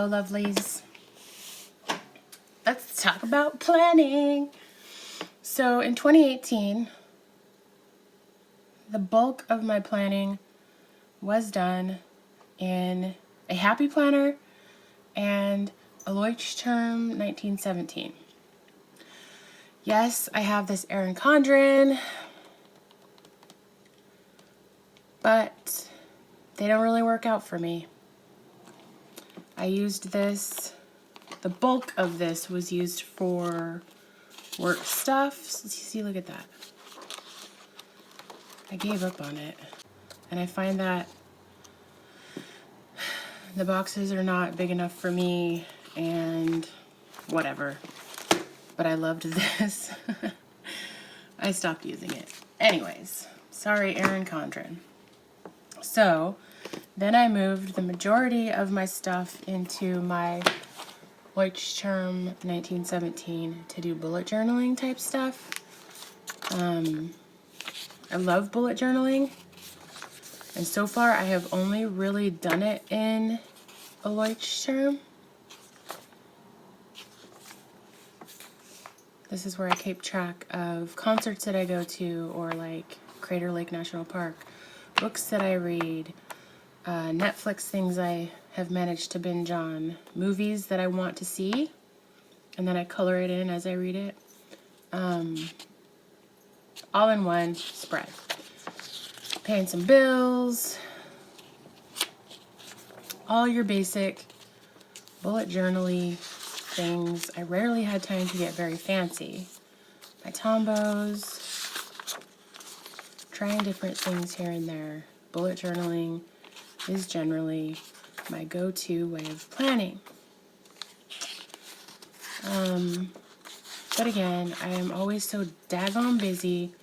Hello, lovelies. Let's talk about planning. So in 2018, the bulk of my planning was done in a Happy Planner and a Leuchtturm 1917. Yes, I have this Erin Condren, but they don't really work out for me. I used this, the bulk of this was used for work stuff. See, look at that. I gave up on it. And I find that the boxes are not big enough for me and whatever. But I loved this. I stopped using it. Anyways, sorry, Erin Condren. So then I moved the majority of my stuff into my Leuchtturm 1917 to do bullet journaling type stuff. I love bullet journaling, and so far I have only really done it in a Leuchtturm. This is where I keep track of concerts that I go to, or like Crater Lake National Park, books that I read, Netflix things I have managed to binge on, movies that I want to see, and then I color it in as I read it. All in one spread. Paying some bills, all your basic bullet journaly things. I rarely had time to get very fancy. My Tombos, trying different things here and there. Bullet journaling is generally my go-to way of planning. But again, I am always so daggone busy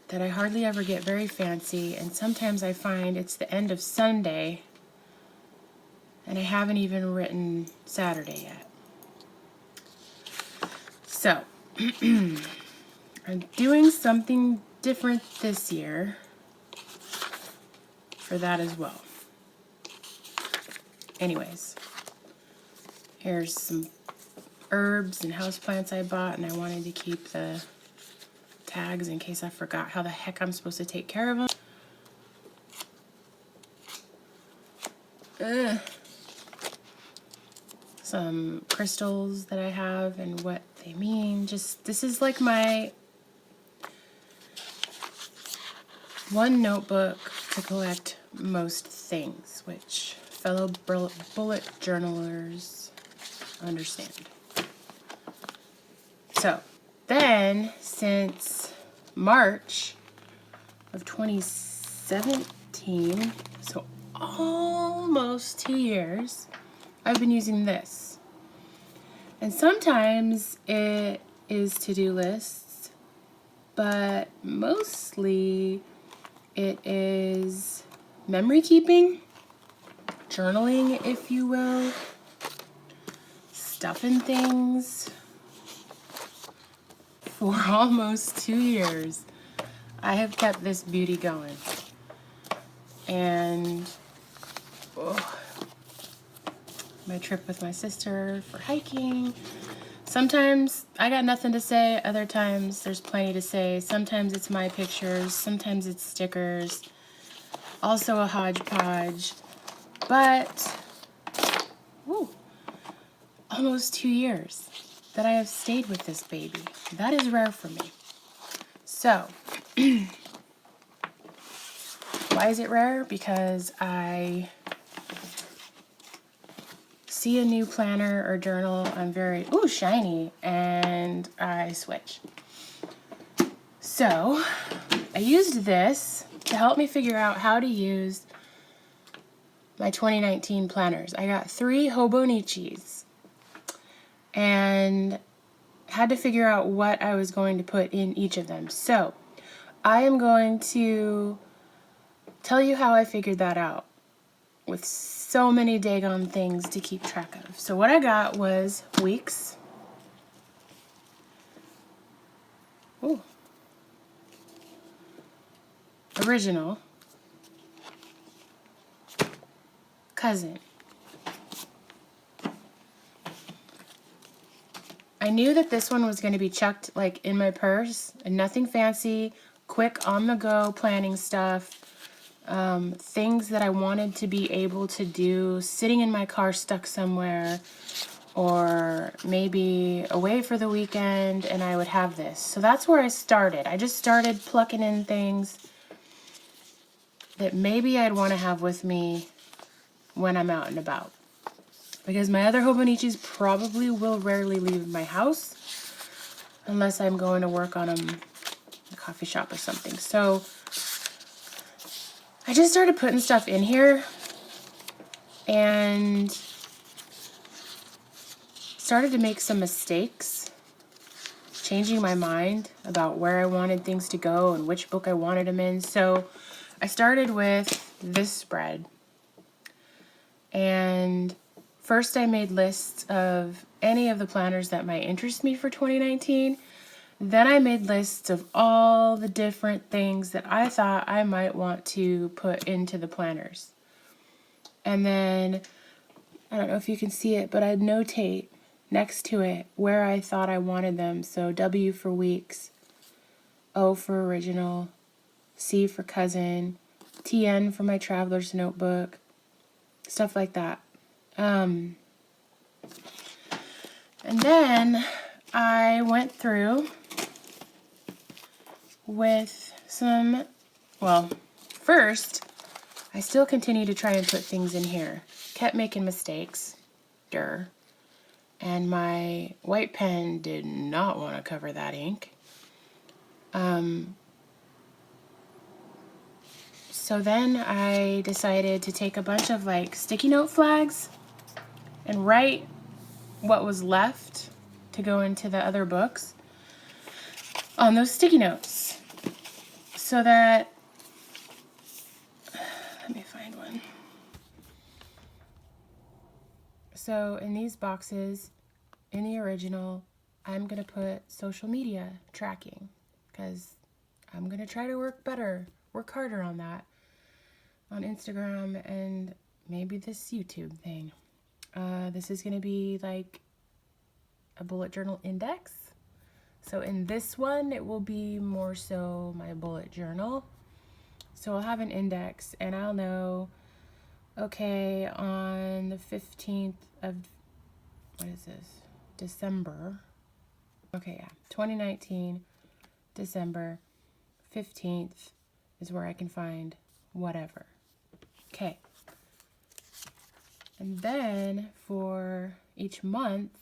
that I hardly ever get very fancy, and sometimes I find it's the end of Sunday and I haven't even written Saturday yet. So, I'm doing something different this year for that as well. Anyways, here's some herbs and houseplants I bought, and I wanted to keep the tags in case I forgot how the heck I'm supposed to take care of them. Some crystals that I have and what they mean. Just, this is like my one notebook to collect most things, which fellow bullet journalers understand. So then, since March of 2017, so almost 2 years, I've been using this. And sometimes it is to-do lists, but mostly it is memory keeping, journaling, if you will, stuffing things. For almost 2 years, I have kept this beauty going. And my trip with my sister for hiking. Sometimes I got nothing to say, other times there's plenty to say. Sometimes it's my pictures, sometimes it's stickers, also a hodgepodge. But, almost 2 years that I have stayed with this baby. That is rare for me. So, why is it rare? Because I see a new planner or journal, I'm very, shiny, and I switch. So, I used this to help me figure out how to use my 2019 planners. I got 3 Hobonichis and had to figure out what I was going to put in each of them. So, I am going to tell you how I figured that out with so many daggone things to keep track of. So what I got was weeks. Original. Cousin. I knew that this one was going to be chucked like in my purse and nothing fancy, quick on the go planning stuff, things that I wanted to be able to do sitting in my car stuck somewhere, or maybe away for the weekend, and I would have this. So that's where I started. I just started plucking in things that maybe I'd want to have with me when I'm out and about. Because my other Hobonichis probably will rarely leave my house unless I'm going to work on them a coffee shop or something. So I just started putting stuff in here and started to make some mistakes, changing my mind about where I wanted things to go and which book I wanted them in. So I started with this spread, and first I made lists of any of the planners that might interest me for 2019. Then I made lists of all the different things that I thought I might want to put into the planners. And then, I don't know if you can see it, but I'd notate next to it where I thought I wanted them. So W for weeks, O for original, C for cousin, TN for my traveler's notebook, stuff like that. And then I went through with some, well, first, I still continue to try and put things in here. Kept making mistakes, and my white pen did not want to cover that ink. So then I decided to take a bunch of like sticky note flags and write what was left to go into the other books on those sticky notes, so that, let me find one. So in these boxes, in the original, I'm going to put social media tracking, because I'm going to try to work harder on that, on Instagram and maybe this YouTube thing. This is going to be like a bullet journal index. So in this one, it will be more so my bullet journal. So I'll have an index, and I'll know, okay, on the 15th of, what is this? December. Okay, yeah, 2019, December 15th is where I can find whatever. Okay. And then for each month,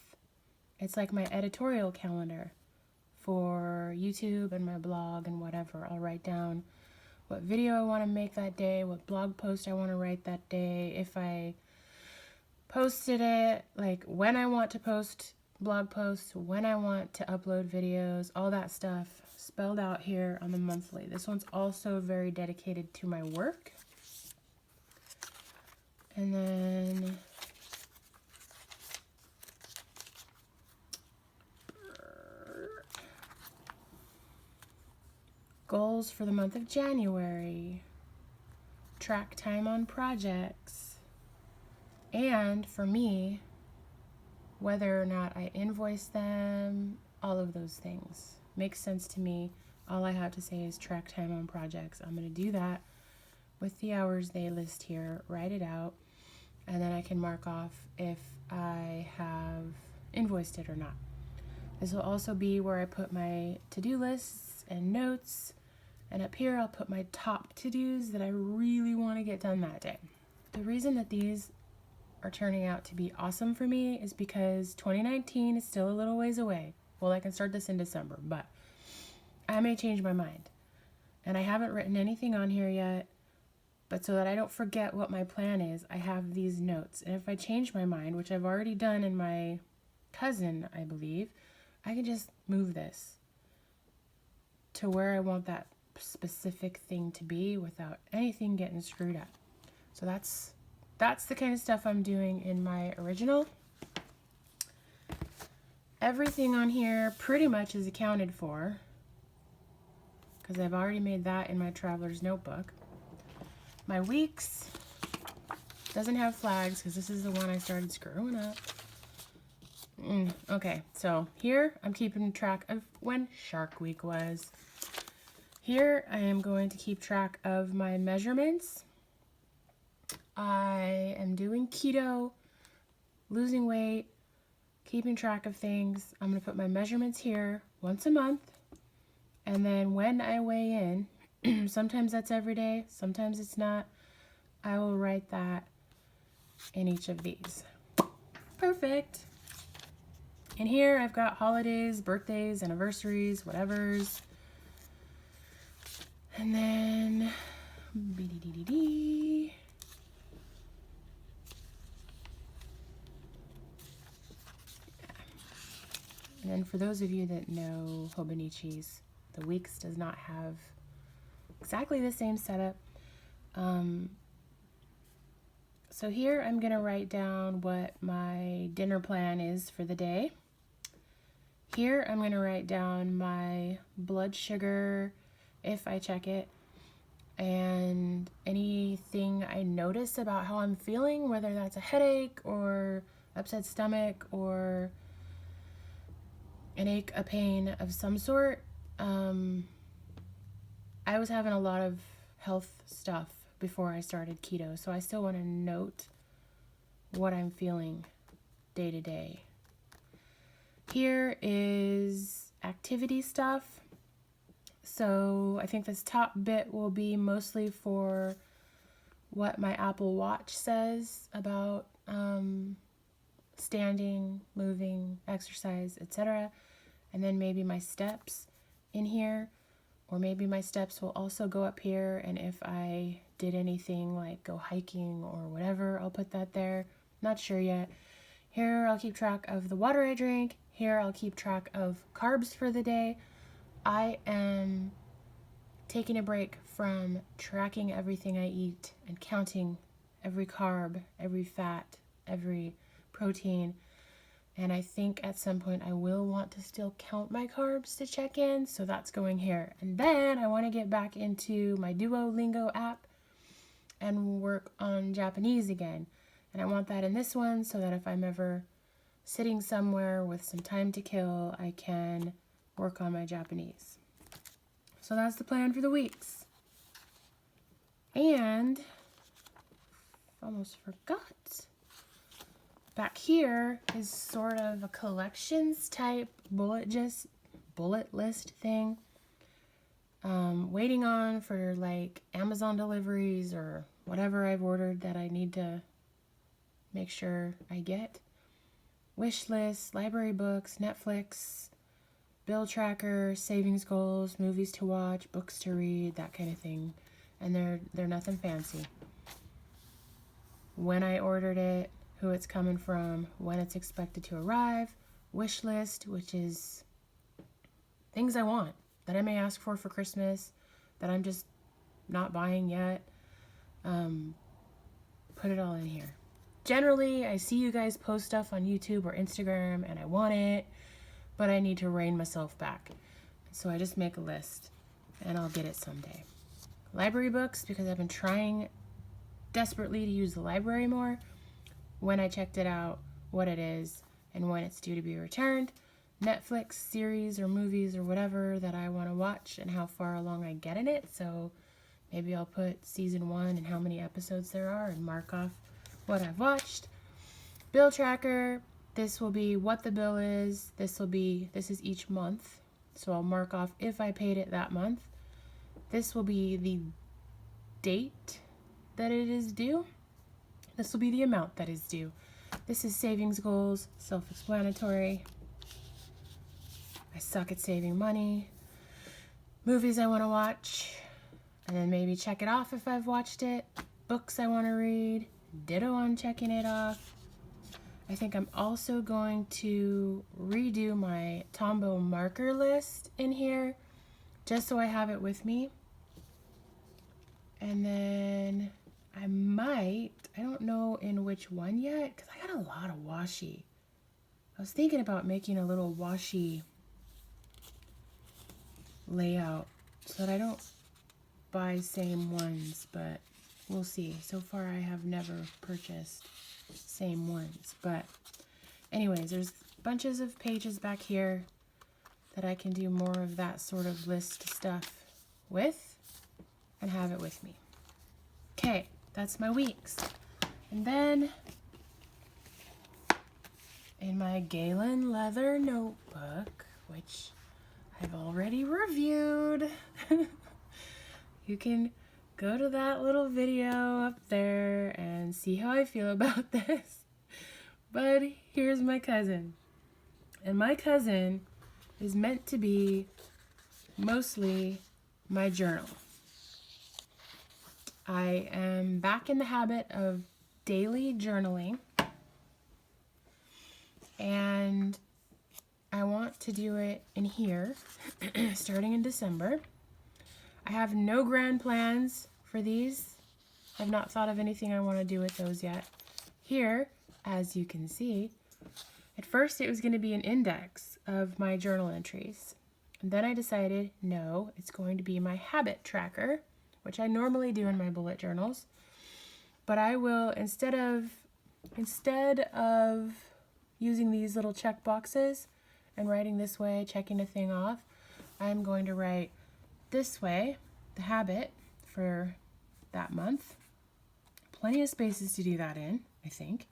it's like my editorial calendar for YouTube and my blog and whatever. I'll write down what video I want to make that day, what blog post I want to write that day, if I posted it, like when I want to post blog posts, when I want to upload videos, all that stuff spelled out here on the monthly. This one's also very dedicated to my work. And then goals for the month of January, track time on projects, and for me, whether or not I invoice them, all of those things. Makes sense to me. All I have to say is track time on projects. I'm going to do that with the hours they list here, write it out, and then I can mark off if I have invoiced it or not. This will also be where I put my to-do lists and notes, and up here I'll put my top to-dos that I really want to get done that day. The reason that these are turning out to be awesome for me is because 2019 is still a little ways away. Well, I can start this in December, but I may change my mind. And I haven't written anything on here yet, but so that I don't forget what my plan is, I have these notes. And if I change my mind, which I've already done in my cousin, I believe, I can just move this to where I want that specific thing to be without anything getting screwed up. So that's the kind of stuff I'm doing in my original. Everything on here pretty much is accounted for, because I've already made that in my traveler's notebook. My weeks doesn't have flags because this is the one I started screwing up. Okay, so here I'm keeping track of when Shark Week was. Here I am going to keep track of my measurements. I am doing keto, losing weight, keeping track of things. I'm going to put my measurements here once a month. And then when I weigh in, sometimes that's every day, sometimes it's not, I will write that in each of these. Perfect. And here I've got holidays, birthdays, anniversaries, whatevers. And then, and then for those of you that know Hobonichis, the weeks does not have exactly the same setup. So here I'm going to write down what my dinner plan is for the day. Here I'm going to write down my blood sugar if I check it, and anything I notice about how I'm feeling, whether that's a headache or upset stomach or an ache, a pain of some sort. I was having a lot of health stuff before I started keto, so I still want to note what I'm feeling day to day. Here is activity stuff. So I think this top bit will be mostly for what my Apple Watch says about standing, moving, exercise, etc. And then maybe my steps in here, or maybe my steps will also go up here, and if I did anything like go hiking or whatever, I'll put that there. Not sure yet. Here I'll keep track of the water I drink. Here I'll keep track of carbs for the day. I am taking a break from tracking everything I eat and counting every carb, every fat, every protein. And I think at some point I will want to still count my carbs to check in, so that's going here. And then I want to get back into my Duolingo app and work on Japanese again. And I want that in this one so that if I'm ever sitting somewhere with some time to kill, I can work on my Japanese. So that's the plan for the weeks. And almost forgot. Back here is sort of a collections type bullet list thing. Waiting on for like Amazon deliveries or whatever I've ordered that I need to make sure I get. Wish list, library books, Netflix, bill tracker, savings goals, movies to watch, books to read, that kind of thing. And they're nothing fancy. When I ordered it, who it's coming from, when it's expected to arrive, wish list, which is things I want that I may ask for Christmas that I'm just not buying yet. Put it all in here. Generally, I see you guys post stuff on YouTube or Instagram and I want it, but I need to rein myself back. So I just make a list and I'll get it someday. Library books, because I've been trying desperately to use the library more. When I checked it out, what it is, and when it's due to be returned. Netflix series or movies or whatever that I want to watch and how far along I get in it. So maybe I'll put season 1 and how many episodes there are and mark off what I've watched. Bill tracker, this will be what the bill is. This is each month. So I'll mark off if I paid it that month. This will be the date that it is due. This will be the amount that is due. This is savings goals, self-explanatory. I suck at saving money. Movies I want to watch, and then maybe check it off if I've watched it. Books I want to read, ditto on checking it off. I think I'm also going to redo my Tombow marker list in here, just so I have it with me. And then I don't know in which one yet, because I got a lot of washi. I was thinking about making a little washi layout so that I don't buy same ones, but we'll see. So far I have never purchased same ones, but anyways, there's bunches of pages back here that I can do more of that sort of list stuff with and have it with me. Okay, that's my weeks. And then in my Galen leather notebook, which I've already reviewed, you can go to that little video up there and see how I feel about this. But here's my cousin. And my cousin is meant to be mostly my journal. I am back in the habit of daily journaling, and I want to do it in here starting in December. I have no grand plans for these. I've not thought of anything I want to do with those yet. Here, as you can see, at first it was going to be an index of my journal entries. And then I decided, no, it's going to be my habit tracker, which I normally do in my bullet journals. But I will, instead of using these little check boxes and writing this way, checking a thing off, I'm going to write this way, the habit for that month. Plenty of spaces to do that in, I think.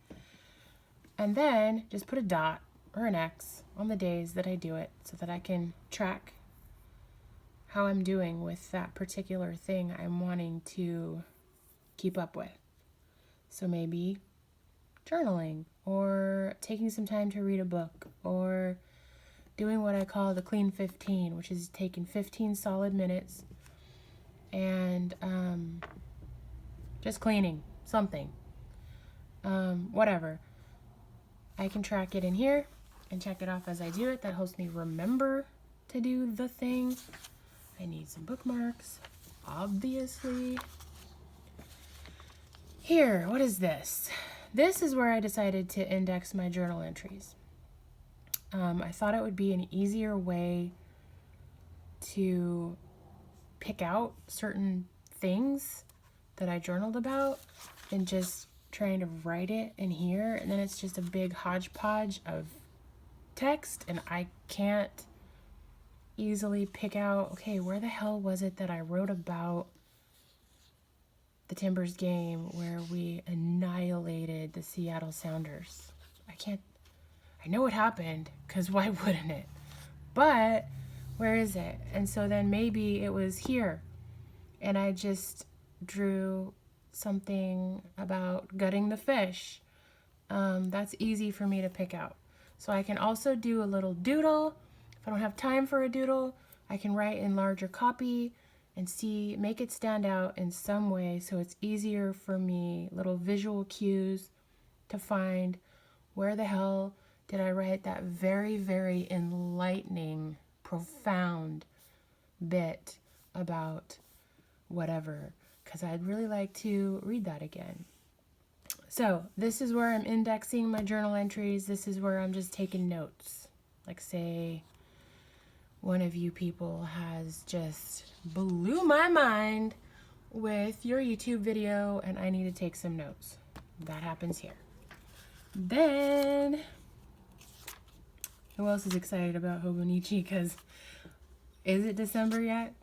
And then just put a dot or an X on the days that I do it so that I can track how I'm doing with that particular thing I'm wanting to keep up with. So maybe journaling, or taking some time to read a book, or doing what I call the clean 15, which is taking 15 solid minutes and just cleaning something, whatever. I can track it in here and check it off as I do it. That helps me remember to do the thing. I need some bookmarks, obviously. Here, what is this? This is where I decided to index my journal entries. I thought it would be an easier way to pick out certain things that I journaled about than just trying to write it in here, and then it's just a big hodgepodge of text, and I can't easily pick out, okay, where the hell was it that I wrote about the Timbers game where we annihilated the Seattle Sounders? I know what happened, because why wouldn't it? But where is it? And so then maybe it was here, and I just drew something about gutting the fish. That's easy for me to pick out. So I can also do a little doodle. If I don't have time for a doodle, I can write in larger copy and make it stand out in some way so it's easier for me, little visual cues to find where the hell did I write that very, very enlightening, profound bit about whatever, because I'd really like to read that again. So this is where I'm indexing my journal entries. This is where I'm just taking notes. Like, say one of you people has just blew my mind with your YouTube video and I need to take some notes. That happens here. Then, who else is excited about Hobonichi? Because is it December yet?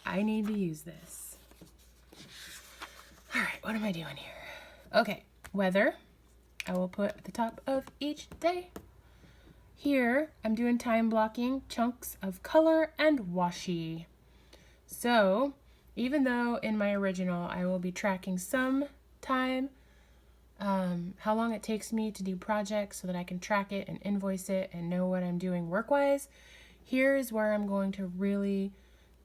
I need to use this. All right, what am I doing here? Okay, weather. I will put at the top of each day. Here, I'm doing time blocking, chunks of color, and washi. So, even though in my original I will be tracking some time, how long it takes me to do projects so that I can track it and invoice it and know what I'm doing work-wise, here's where I'm going to really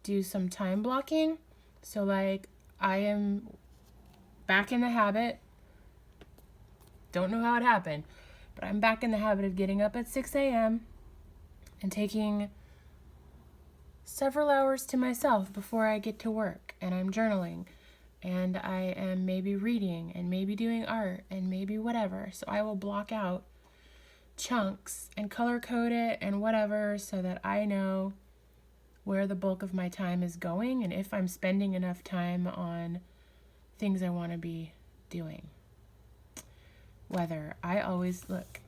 do some time blocking. So like, I am back in the habit, don't know how it happened, but I'm back in the habit of getting up at 6 a.m. and taking several hours to myself before I get to work, and I'm journaling, and I am maybe reading, and maybe doing art, and maybe whatever. So I will block out chunks and color code it and whatever so that I know where the bulk of my time is going and if I'm spending enough time on things I want to be doing. Weather. I always look.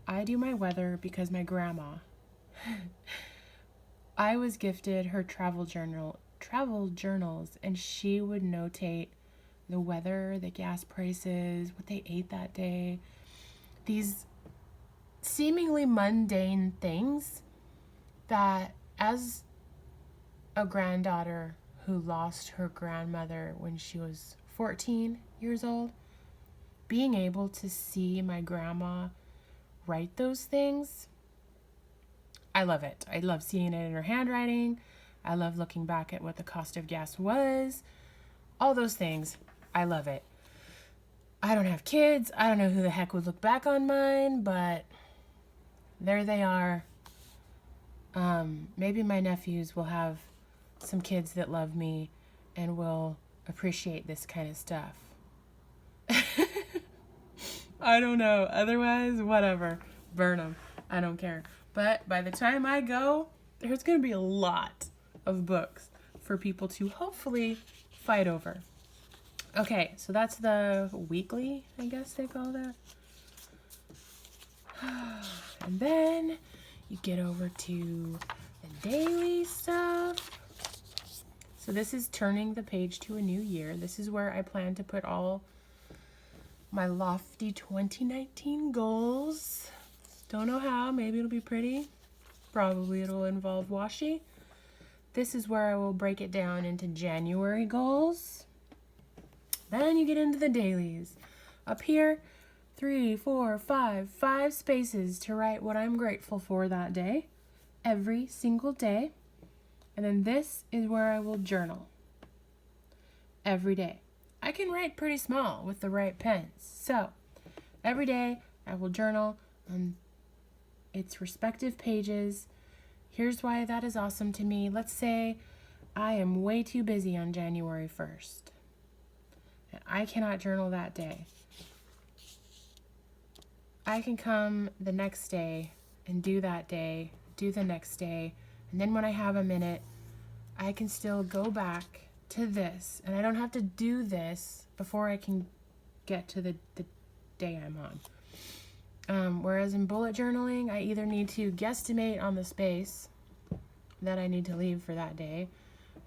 I do my weather because my grandma, I was gifted her travel journals, and she would notate the weather, the gas prices, what they ate that day. These seemingly mundane things that, as a granddaughter who lost her grandmother when she was 14 years old, being able to see my grandma write those things, I love it. I love seeing it in her handwriting. I love looking back at what the cost of gas was. All those things. I love it. I don't have kids. I don't know who the heck would look back on mine, but there they are. Maybe my nephews will have some kids that love me and will appreciate this kind of stuff. I don't know. Otherwise, whatever. Burn them. I don't care. But by the time I go, there's going to be a lot of books for people to hopefully fight over. Okay, so that's the weekly, I guess they call that. And then you get over to the daily stuff. So this is turning the page to a new year. This is where I plan to put all my lofty 2019 goals. Don't know how. Maybe it'll be pretty. Probably it'll involve washi. This is where I will break it down into January goals. Then you get into the dailies. Up here, 3, 4, 5 spaces to write what I'm grateful for that day. Every single day. And then this is where I will journal. Every day. I can write pretty small with the right pens. So, every day I will journal on its respective pages. Here's why that is awesome to me. Let's say I am way too busy on January 1st. And I cannot journal that day. I can come the next day and do that day, do the next day, and then when I have a minute, I can still go back to this. And I don't have to do this before I can get to the day I'm on. Whereas in bullet journaling, I either need to guesstimate on the space that I need to leave for that day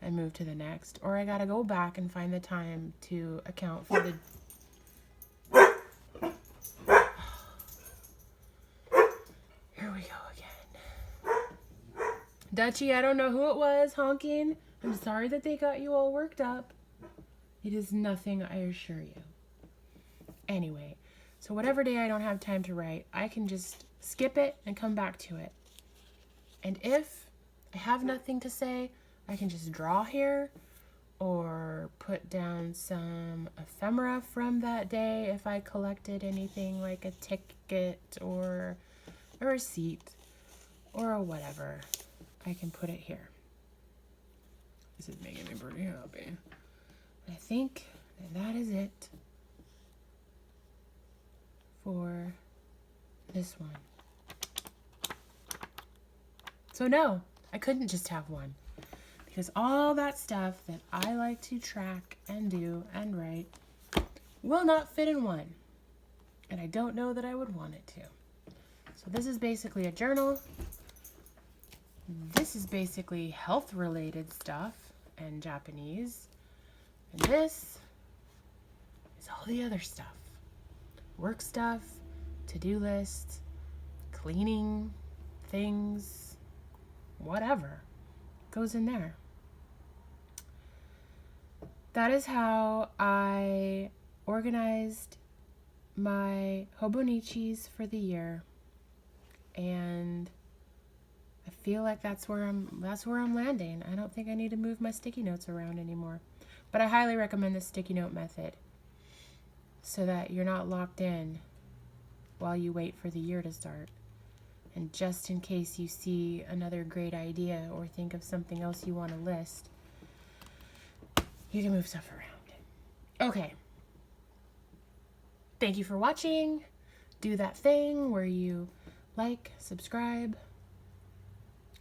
and move to the next, or I gotta go back and find the time to account for the... Here we go again. Dutchie, I don't know who it was honking. I'm sorry that they got you all worked up. It is nothing, I assure you. Anyway, so whatever day I don't have time to write, I can just skip it and come back to it. And if I have nothing to say, I can just draw here or put down some ephemera from that day if I collected anything like a ticket or a receipt or whatever. I can put it here. This is making me pretty happy. I think that is it for this one. So no, I couldn't just have one, because all that stuff that I like to track and do and write will not fit in one, and I don't know that I would want it to. So this is basically a journal. This is basically health related stuff and Japanese, and this is all the other stuff. Work stuff, to-do lists, cleaning things, whatever goes in there. That is how I organized my Hobonichis for the year, and I feel like that's where I'm landing. I don't think I need to move my sticky notes around anymore, but I highly recommend the sticky note method, so that you're not locked in while you wait for the year to start. And just in case you see another great idea or think of something else you want to list, you can move stuff around. Okay. Thank you for watching. Do that thing where you like, subscribe,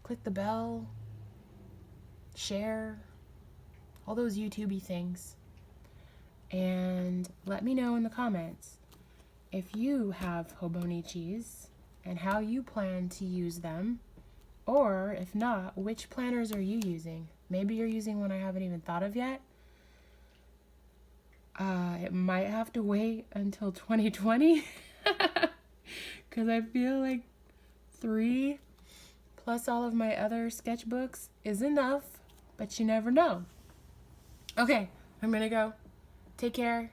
click the bell, share, all those YouTube-y things. And let me know in the comments if you have Hobonichis and how you plan to use them. Or if not, which planners are you using? Maybe you're using one I haven't even thought of yet. It might have to wait until 2020 because I feel like 3 plus all of my other sketchbooks is enough, but you never know. Okay, I'm gonna go. Take care.